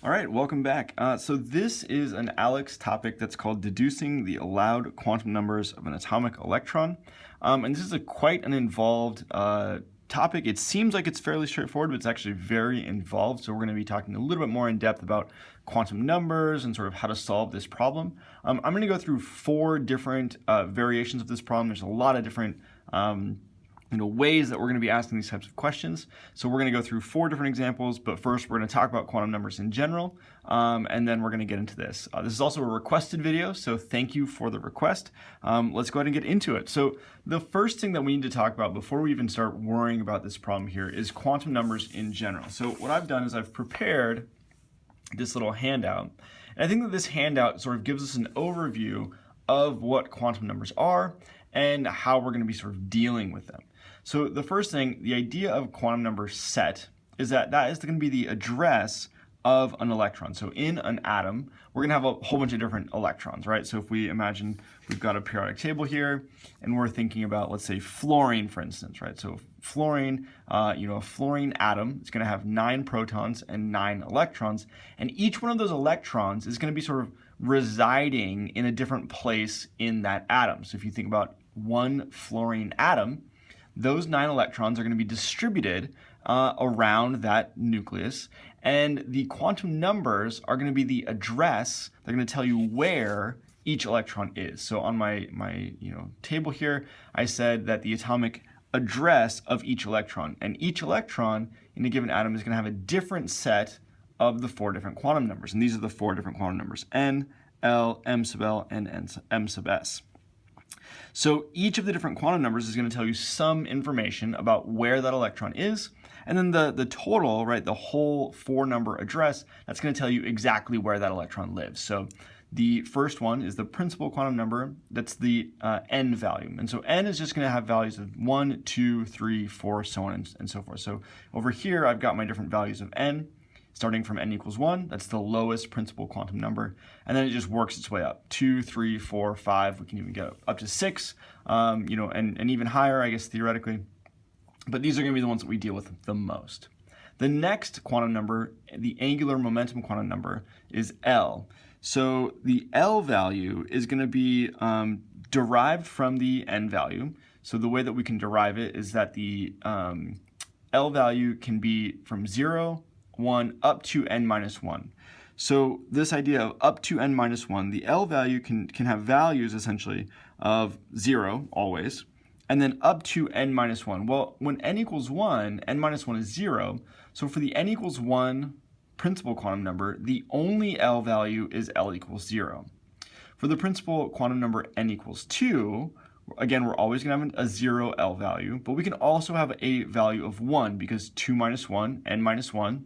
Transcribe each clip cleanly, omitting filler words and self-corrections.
All right, welcome back. So this is an ALEKS topic that's called Deducing the Allowed Quantum Numbers of an Atomic Electron. And this is quite an involved topic. It seems like it's fairly straightforward, but it's actually very involved. So we're going to be talking a little bit more in depth about quantum numbers and sort of how to solve this problem. I'm going to go through 4 different variations of this problem. There's a lot of different ways that we're going to be asking these types of questions. So we're going to go through 4 different examples, but first we're going to talk about quantum numbers in general, and then we're going to get into this. This is also a requested video, so thank you for the request. Let's go ahead and get into it. So the first thing that we need to talk about before we even start worrying about this problem here is quantum numbers in general. So what I've done is I've prepared this little handout, and I think that this handout sort of gives us an overview of what quantum numbers are and how we're going to be sort of dealing with them. So the first thing, the idea of quantum number set is that is going to be the address of an electron. So in an atom, we're going to have a whole bunch of different electrons, right? So if we imagine we've got a periodic table here, and we're thinking about, let's say, fluorine, for instance, right? So fluorine, a fluorine atom is going to have 9 protons and 9 electrons, and each one of those electrons is going to be sort of residing in a different place in that atom. So if you think about one fluorine atom, those 9 electrons are going to be distributed around that nucleus, and the quantum numbers are going to be the address. They're going to tell you where each electron is. So on my table here, I said that the atomic address of each electron, and each electron in a given atom is going to have a different set of the 4 different quantum numbers, and these are the 4 different quantum numbers: n, l, m sub l, and m sub s. So each of the different quantum numbers is going to tell you some information about where that electron is, and then the total, right, the whole 4-number address, that's going to tell you exactly where that electron lives. So the first one is the principal quantum number. That's the n value, and so n is just going to have values of 1, 2, 3, 4, so on and so forth. So over here I've got my different values of n. Starting from n equals 1, that's the lowest principal quantum number, and then it just works its way up. 2, 3, 4, 5, we can even get up to 6, and even higher, I guess, theoretically. But these are going to be the ones that we deal with the most. The next quantum number, the angular momentum quantum number, is L. So the L value is going to be derived from the n value. So the way that we can derive it is that the L value can be from 0, 1 up to n minus 1. So this idea of up to n minus 1, the L value can have values essentially of 0 always, and then up to n minus 1. Well, when n equals 1, n minus 1 is 0. So for the n equals 1 principal quantum number, the only L value is L equals 0. For the principal quantum number n equals 2, again, we're always going to have a 0 L value, but we can also have a value of 1 because 2 minus 1, n minus 1,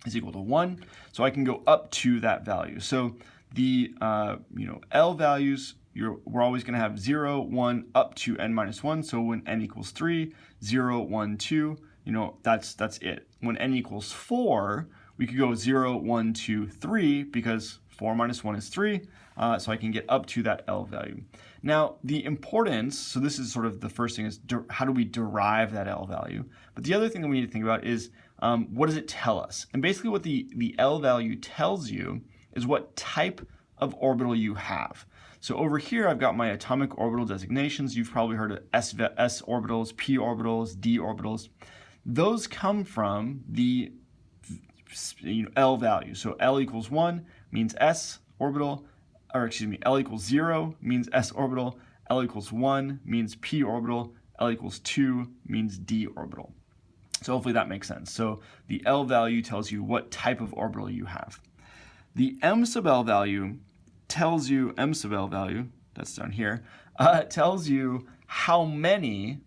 is equal to 1, so I can go up to that value. So the L values, we're always going to have 0, 1, up to n minus 1. So when n equals 3, 0, 1, 2, that's it. When n equals 4, we could go 0, 1, 2, 3 because 4 minus 1 is 3, so I can get up to that L value. Now, the importance, so this is sort of the first thing, is how do we derive that L value? But the other thing that we need to think about is what does it tell us? And basically what the L value tells you is what type of orbital you have. So over here, I've got my atomic orbital designations. You've probably heard of S orbitals, P orbitals, D orbitals. Those come from the L value. So L equals 1 means S orbital, L equals 0 means S orbital, L equals 1 means P orbital, L equals 2 means D orbital. So hopefully that makes sense. So the L value tells you what type of orbital you have. The M sub L value tells you, that's down here, tells you how many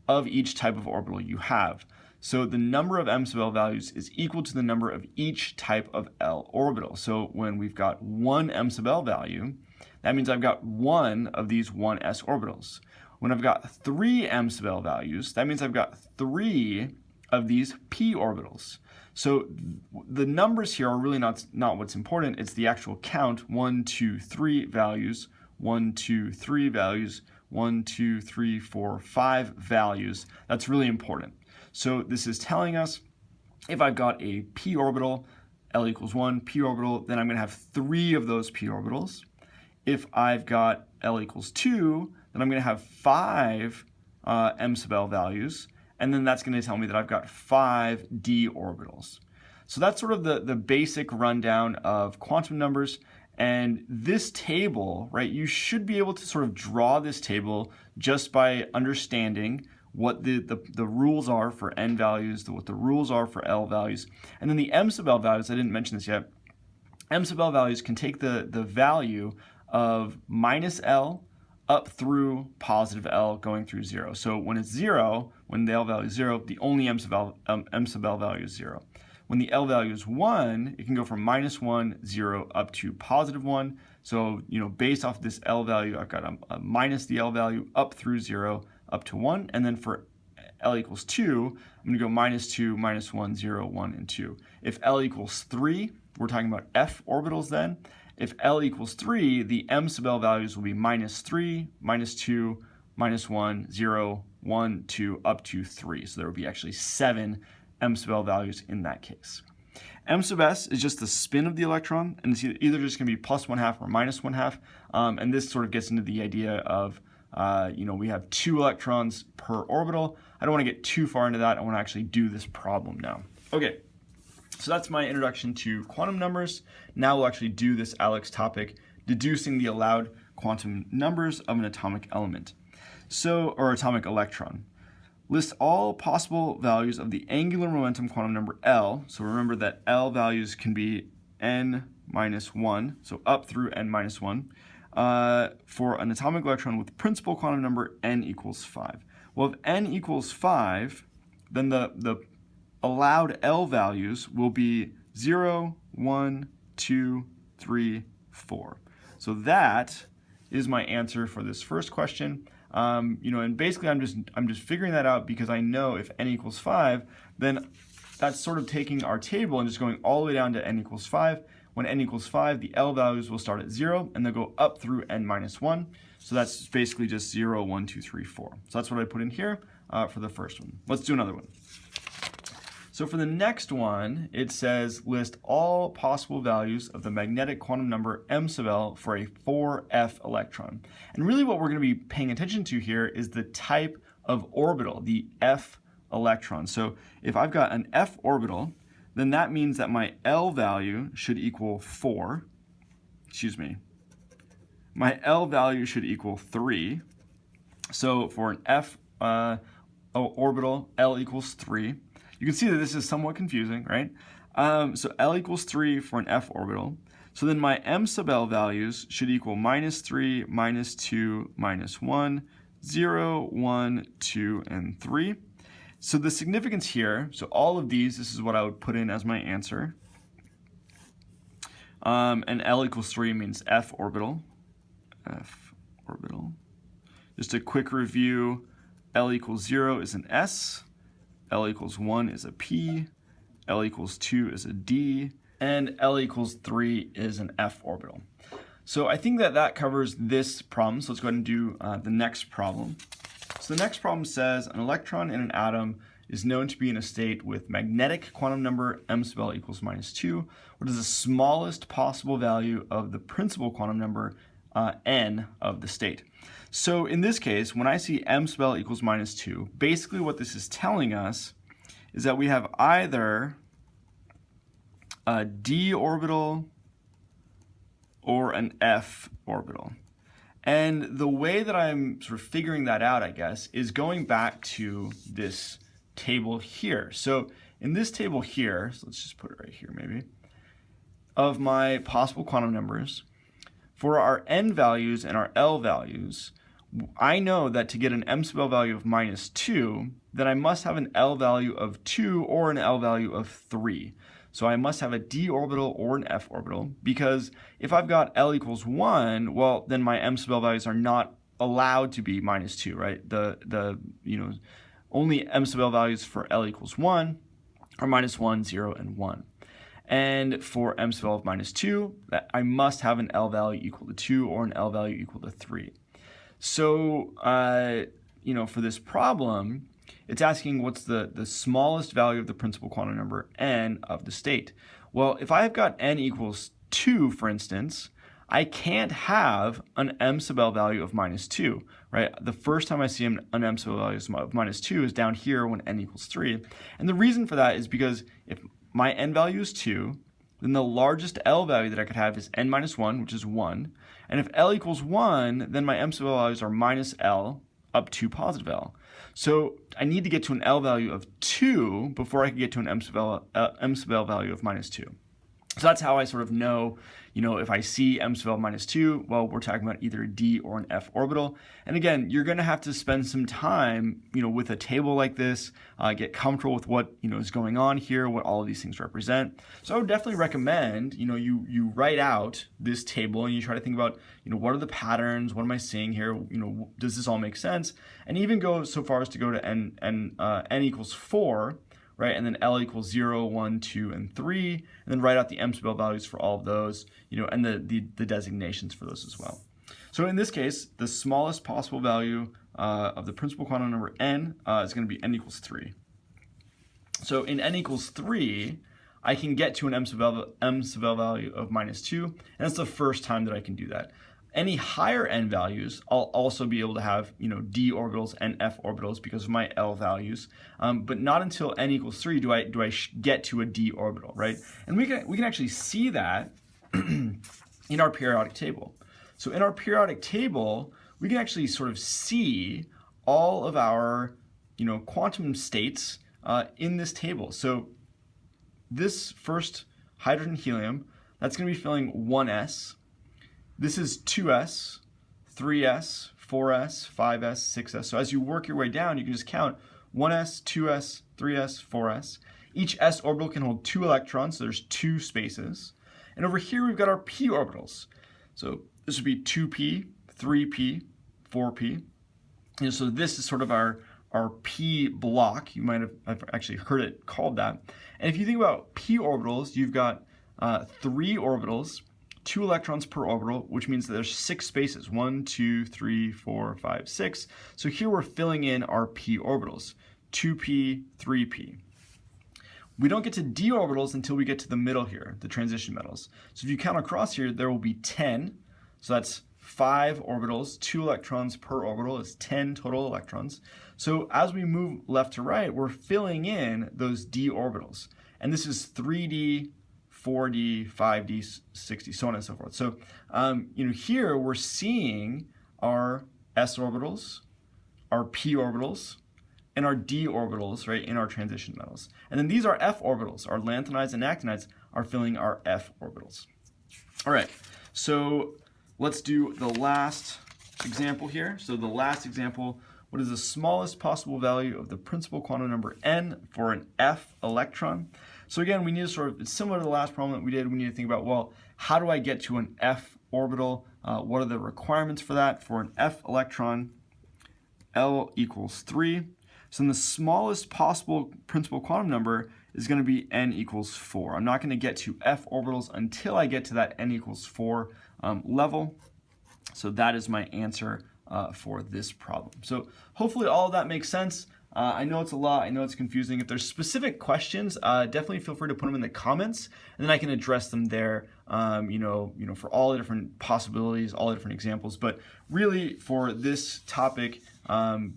of each type of orbital you have. So the number of M sub L values is equal to the number of each type of L orbital. So when we've got 1 M sub L value, that means I've got 1 of these 1s orbitals. When I've got 3 M sub L values, that means I've got 3 of these p orbitals. So the numbers here are really not what's important. It's the actual count: 1, 2, 3 values, 1, 2, 3 values, 1, 2, 3, 4, 5 values. That's really important. So this is telling us if I've got a p orbital, L equals 1 p orbital, then I'm going to have 3 of those p orbitals. If I've got L equals 2, then I'm going to have 5 m sub L values, and then that's going to tell me that I've got 5 d orbitals. So that's sort of the basic rundown of quantum numbers. And this table, right, you should be able to sort of draw this table just by understanding what the rules are for n values, what the rules are for L values. And then the m sub L values, I didn't mention this yet, m sub L values can take the value of minus L up through positive L going through 0. So when it's 0, when the L value is 0, the only m sub L value is 0. When the L value is 1, it can go from minus 1, 0, up to positive 1. So, based off this L value, I've got a minus the L value up through 0, up to 1. And then for L equals 2, I'm going to go minus 2, minus 1, 0, 1, and 2. If L equals 3, we're talking about F orbitals then. If L equals 3, the m sub L values will be minus 3, minus 2, minus 1, 0, 1, 2, up to 3. So there will be actually 7 m sub L values in that case. M sub S is just the spin of the electron, and it's either just going to be plus 1/2 or minus 1/2. And this sort of gets into the idea of, we have 2 electrons per orbital. I don't want to get too far into that. I want to actually do this problem now. Okay, so that's my introduction to quantum numbers. Now we'll actually do this ALEKS topic, deducing the allowed quantum numbers of an atomic element, or atomic electron. List all possible values of the angular momentum quantum number L. So remember that L values can be n minus 1, so up through n minus 1, for an atomic electron with principal quantum number n equals 5. Well, if n equals 5, then the allowed L values will be 0, 1, 2, 3, 4. So that is my answer for this first question. And basically I'm just figuring that out because I know if n equals 5, then that's sort of taking our table and just going all the way down to n equals 5. When n equals 5, the L values will start at 0 and they'll go up through n minus 1. So that's basically just 0, 1, 2, 3, 4. So that's what I put in here for the first one. Let's do another one. So for the next one, it says list all possible values of the magnetic quantum number m sub L for a 4f electron. And really what we're going to be paying attention to here is the type of orbital, the f electron. So if I've got an f orbital, then that means that my L value should equal 4. My L value should equal 3. So for an f orbital, L equals 3. You can see that this is somewhat confusing, right? So L equals 3 for an f orbital. So then my m sub L values should equal minus 3, minus 2, minus 1, 0, 1, 2, and 3. So the significance here, so all of these, this is what I would put in as my answer. And L equals 3 means f orbital. F orbital. Just a quick review, L equals 0 is an S. L equals 1 is a P, L equals 2 is a D, and L equals 3 is an F orbital. So I think that covers this problem. So let's go ahead and do the next problem. So the next problem says an electron in an atom is known to be in a state with magnetic quantum number m sub L equals minus 2, what is the smallest possible value of the principal quantum number n of the state. So in this case, when I see m sub L equals minus 2, basically what this is telling us is that we have either a d orbital or an f orbital. And the way that I'm sort of figuring that out, I guess, is going back to this table here. So in this table here, so let's just put it right here maybe, of my possible quantum numbers, for our n values and our L values, I know that to get an m sub L value of minus 2, then I must have an L value of 2 or an L value of 3. So I must have a d orbital or an f orbital, because if I've got L equals 1, well, then my m sub L values are not allowed to be minus 2, right? Only m sub L values for L equals 1 are minus 1, 0, and 1. And for m sub L of minus 2, I must have an L value equal to 2 or an L value equal to 3. So, for this problem, it's asking what's the smallest value of the principal quantum number n of the state. Well, if I've got n equals 2, for instance, I can't have an m sub l value of minus 2, right? The first time I see an m sub l value of minus 2 is down here when n equals 3. And the reason for that is because if my n value is 2, then the largest L value that I could have is n minus 1, which is 1. And if L equals 1, then my m sub L values are minus L up to positive L. So I need to get to an L value of 2 before I can get to an m sub L value of minus 2. So that's how I sort of know, if I see m sub L minus 2, well, we're talking about either a d or an f orbital. And again, you're going to have to spend some time, with a table like this, get comfortable with what, is going on here, what all of these things represent. So I would definitely recommend, you write out this table and you try to think about, what are the patterns? What am I seeing here? Does this all make sense? And even go so far as to go to n equals 4, right? And then L equals 0, 1, 2, and 3, and then write out the m sub L values for all of those, and the designations for those as well. So in this case, the smallest possible value of the principal quantum number n is going to be n equals 3. So in n equals 3, I can get to an m sub L value of minus 2, and that's the first time that I can do that. Any higher n values, I'll also be able to have, d orbitals and f orbitals because of my L values, but not until n equals 3 do I get to a d orbital, right? And we can actually see that in our periodic table. So in our periodic table, we can actually sort of see all of our, quantum states in this table. So this first hydrogen helium, that's going to be filling 1s. This is 2s, 3s, 4s, 5s, 6s. So as you work your way down, you can just count 1s, 2s, 3s, 4s. Each s orbital can hold 2 electrons, so there's 2 spaces. And over here we've got our p orbitals. So this would be 2p, 3p, 4p. And so this is sort of our p block. You might have actually heard it called that. And if you think about p orbitals, you've got 3 orbitals, 2 electrons per orbital, which means that there's 6 spaces, 1, 2, 3, 4, 5, 6. So here we're filling in our p orbitals, 2p, 3p. We don't get to d orbitals until we get to the middle here, the transition metals. So if you count across here, there will be 10. So that's 5 orbitals, 2 electrons per orbital is 10 total electrons. So as we move left to right, we're filling in those d orbitals. And this is 3d, 4d, 5d, 6d, so on and so forth. So, here we're seeing our s orbitals, our p orbitals, and our d orbitals, right, in our transition metals. And then these are f orbitals. Our lanthanides and actinides are filling our f orbitals. All right, so let's do the last example here. So the last example, what is the smallest possible value of the principal quantum number n for an f electron? So again, we need to sort of, it's similar to the last problem that we did, we need to think about, well, how do I get to an f orbital? What are the requirements for that? For an f electron, L equals 3. So then the smallest possible principal quantum number is going to be n equals 4. I'm not going to get to f orbitals until I get to that n equals 4 level. So that is my answer for this problem. So hopefully all of that makes sense. I know it's a lot, I know it's confusing. If there's specific questions, definitely feel free to put them in the comments, and then I can address them there, for all the different possibilities, all the different examples. But really, for this topic,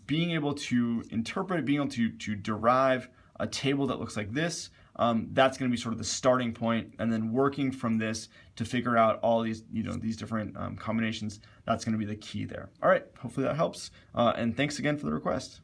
being able to interpret, being able to derive a table that looks like this, that's going to be sort of the starting point, and then working from this to figure out all these, these different combinations, that's going to be the key there. All right, hopefully that helps, and thanks again for the request.